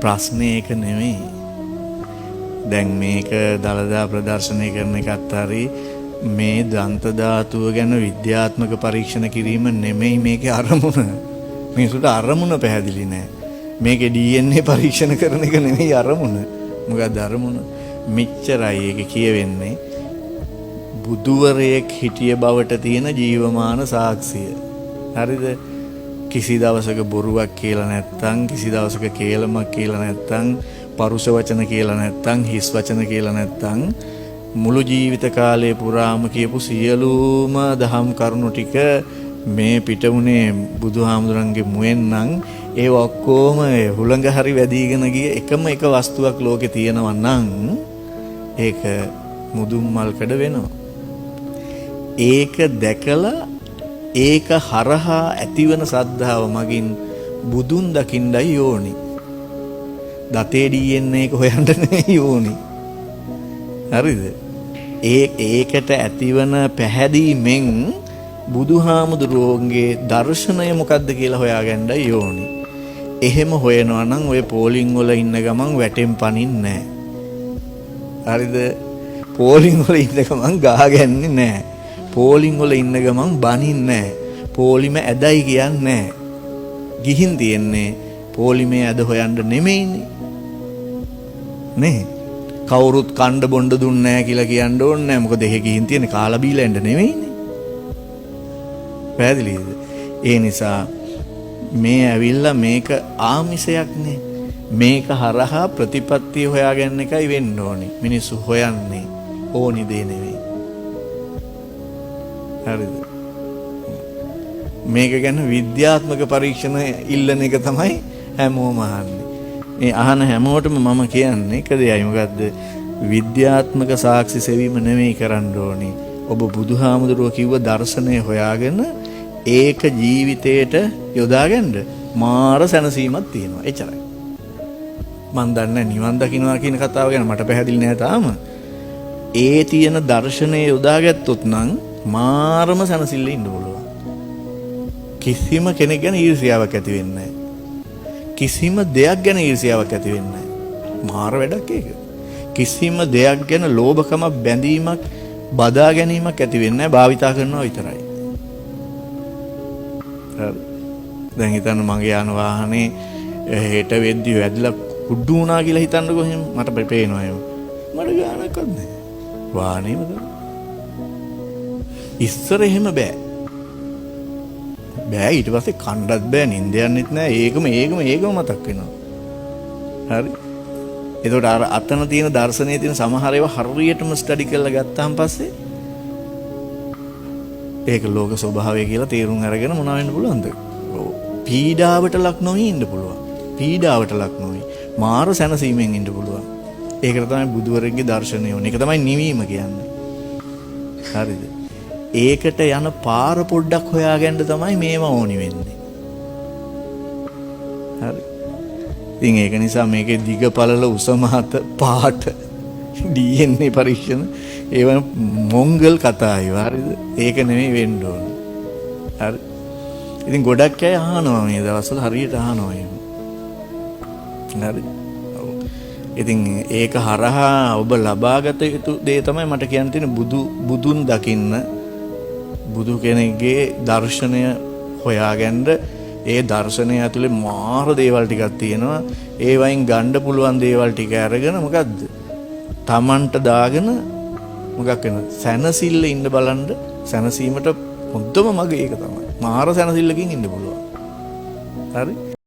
ප්‍රශ්නේ ඒක නෙමෙයි. දැන් මේක දලදා ප්‍රදර්ශනය කරන එකත් හරි මේ දන්ත ධාතුව ගැන විද්‍යාත්මක පරීක්ෂණ කිරීම නෙමෙයි මේකේ අරමුණ. මිනිසුන්ට අරමුණ පැහැදිලි නෑ. මේකේ DNA පරීක්ෂණ කරන එක නෙමෙයි අරමුණ. මොකක්ද අරමුණ? මෙච්චරයි ඒක කියවෙන්නේ. බුදුවරයෙක් හිටිය බවට තියෙන ජීවමාන සාක්ෂිය. හරිද? කිසි දවසක බොරුවක් කියලා නැත්තම්, කිසි දවසක කේලමක් කියලා නැත්තම්, පරුෂ වචන කියලා නැත්තම්, හිස් වචන කියලා නැත්තම්, මුළු ජීවිත කාලය පුරාම කියපු සියලුම දහම් කරුණු ටික මේ පිටුනේ බුදුහාමුදුරන්ගේ මුවෙන් නම් ඒ ඔක්කොම හුළඟ හරි වැදීගෙන ගිය එකම එක වස්තුවක් ලෝකේ තියෙනවා නම් ඒක මුදුන් මල්කඩ වෙනවා. ඒක දැකලා ඒක හරහා ඇතිවන සද්ධාව මගින් බුදුන් දකින්නයි ඕනි. දතේ DNA එක හොයන්න නෙවෙයි ඕනි. හරිද? ඒකට ඇතිවන පැහැදීමෙන් බුදුහාමුදුරුවෝගේ දර්ශනය මොකද්ද කියලා හොයාගන්නයි ඕනි. එහෙම හොයනවා නම් ඔය පෝලිං වල ඉන්න ගමන් වැටෙන් පනින්නේ නැහැ. හරිද? පෝලිං වල ඉන්න ගමන් ගහගන්නේ නැහැ. පෝලිං වල ඉන්න ගමන් බනින්නේ නැහැ. පෝලිම ඇදයි කියන්නේ නැහැ. ගිහින් තියන්නේ පෝලිමේ ඇද හොයන්න නෙමෙයිනේ. නේ? කවුරුත් කණ්ඩ බොණ්ඩ දුන්නේ නැහැ කියලා කියන්න ඕනේ නැහැ. මොකද එහෙ ගිහින් තියෙන්නේ කාලා බීලා එන්න නෙමෙයිනේ. පැහැදිලිද? ඒ නිසා මේ ඇවිල්ලා මේක ආමිෂයක්නේ. මේක හරහා ප්‍රතිපත්තිය හොයාගන්න එකයි වෙන්න ඕනේ. මිනිස්සු හොයන්නේ ඕනි දේ නෙවෙයි. හරිද? මේක ගැන විද්‍යාත්මක පරීක්ෂණ ඉල්ලන එක තමයි හැමෝම අහන්නේ. මේ අහන හැමෝටම මම කියන්නේ එක දෙයයි. මොකද්ද? විද්‍යාත්මක සාක්ෂි සෙවීම නෙවෙයි කරන්න ඕනේ. ඔබ බුදුහාමුදුරුවෝ කිව්ව දර්ශනය හොයාගෙන ඒක ජීවිතේට යොදාගන්න මාර සැනසීමක් තියෙනවා. එච්චරයි. මන් දන්නේ නිවන් දකින්නවා කියන කතාව ගැන මට පැහැදිලි නෑ තාම. ඒ තියෙන දර්ශනය යොදාගත්තොත් නම් මාරම සැනසෙල්ල ඉන්න පුළුවන්. කිසිම කෙනෙක් ගැන ඊර්ෂ්‍යාවක් ඇති වෙන්නේ නෑ. කිසිම දෙයක් ගැන ඊර්ෂ්‍යාවක් ඇති වෙන්නේ නෑ. මාර වැඩක් ඒක. කිසිම දෙයක් ගැන ලෝභකම බැඳීමක් බදා ගැනීමක් ඇති වෙන්නේ නැහැ. භාවිතා කරනවා විතරයි. දැන් හිතන්න මගේ යන වාහනේ හෙට වෙද්දි වැදලා කුඩු වුණා කියලා හිතන්නකො එහෙම මට පේනවා එහෙම. මට ගානක්වත් නැහැ. වාහනේම තමයි. ඉස්සර එහෙම බෑ. බෑ ඊට පස්සේ කණ්ඩත් බෑ නින්ද යන්නෙත් නෑ. ඒකම මතක් වෙනවා. හරි. එතකොට අර අතන තියෙන දර්ශනයේ තියෙන සමහර ඒවා හරියටම ස්ටඩි කරලා ගත්තාන් පස්සේ ඒක ලෝක ස්වභාවය කියලා තේරුම් අරගෙන මොනවා වෙන්න පුළුවන්ද? පීඩාවට ලක් නොවි ඉන්න පුළුවන්. පීඩාවට ලක් නොවි මාර සැනසීමෙන් ඉන්න පුළුවන්. ඒකට තමයි බුදුවරගේ දර්ශනය ඕනේ. ඒක තමයි නිවීම කියන්නේ. හරිද? ඒකට යන පාර පොඩ්ඩක් හොයාගන්න තමයි මේවා ඕනි වෙන්නේ. හරි. ඉතින් ඒක නිසා මේකේ දිග පළල උස මහත පාට DNA පරීක්ෂණ ඒව මොංගල් කතා ඒවා හරිද? ඒක නෙමෙයි වෙන්න ඕන. හරි. ඉතින් ගොඩක් අය අහනවා මේ දවස්වල හරියට අහනවා එහෙම. හරි. ඉතින් ඒක හරහා ඔබ ලබාගත යුතු දේ තමයි මට කියන්න තියෙන බුදුන් දකින්න බුදු කෙනෙක්ගේ දර්ශනය හොයාගන්න. ඒ දර්ශනය ඇතුලේ මාර දේවල් ටිකක් තියෙනවා. ඒ වයින් ගන්න පුළුවන් දේවල් ටික අරගෙන මොකද්ද? Tamanට දාගෙන මොකක් වෙනද? සැනසille ඉන්න බලන්න. සැනසීමට හොඳම මග ඒක තමයි. මාර සැනසillකින් ඉන්න පුළුවන්. හරි?